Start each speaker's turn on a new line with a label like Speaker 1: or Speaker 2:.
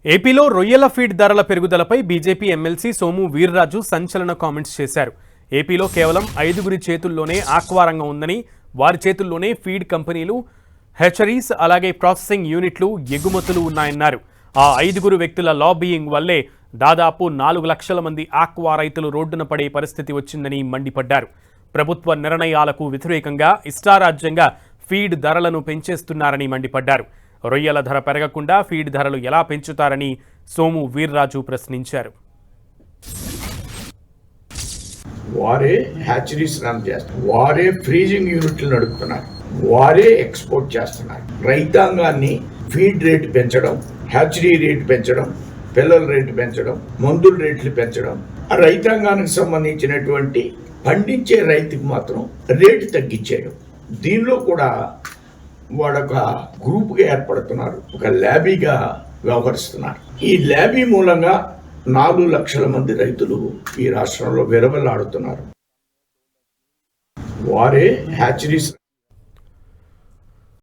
Speaker 1: ఏపీలో రొయ్యల ఫీడ్ ధరల పెరుగుదలపై బీజేపీ ఎమ్మెల్సీ సోము వీర్రాజు సంచలన కామెంట్స్ చేశారు. ఏపీలో కేవలం 5గురి చేతుల్లోనే ఆక్వా రంగం ఉందని, వారి చేతుల్లోనే ఫీడ్ కంపెనీలు, హెచరీస్, అలాగే ప్రాసెసింగ్ యూనిట్లు, ఎగుమతులు ఉన్నాయన్నారు. ఆ 5గురు వ్యక్తుల లాబీయింగ్ వల్లే దాదాపు 4 లక్షల మంది ఆక్వా రైతులు రోడ్డున పడే పరిస్థితి వచ్చిందని మండిపడ్డారు. ప్రభుత్వ నిర్ణయాలకు వ్యతిరేకంగా ఇష్టారాజ్యంగా ఫీడ్ ధరలను పెంచేస్తున్నారని మండిపడ్డారు. రొయ్యల ధర పెరగకుండా ఫీడ్ ధరలు ఎలా పెంచుతారని సోము వీర్రాజు ప్రశ్నించారు.
Speaker 2: వారే హ్యాచరీస్ రన్ చేస్తారు, వారే ఫ్రీజింగ్ యూనిట్లు నడుపుతున్నారు, వారే ఎక్స్పోర్ట్ చేస్తున్నారు. రైతాంగాన్ని ఫీడ్ రేటు పెంచడం, హ్యాచరీ రేటు పెంచడం, పిల్లల రేటు పెంచడం, మందుల రేట్లు పెంచడం, ఆ రైతాంగానికి సంబంధించినటువంటి పండించే రైతుకి మాత్రం రేటు తగ్గించేయడం. దీనిలో కూడా వాడొక గ్రూప్గా ఏర్పడుతున్నారు, ఒక ల్యాబీగా వ్యవహరిస్తున్నారు. ఈ ల్యాబీ మూలంగా 4 లక్షల మంది రైతులు ఈ రాష్ట్రంలో విరవలాడుతున్నారు. వారే హ్యాచరీస్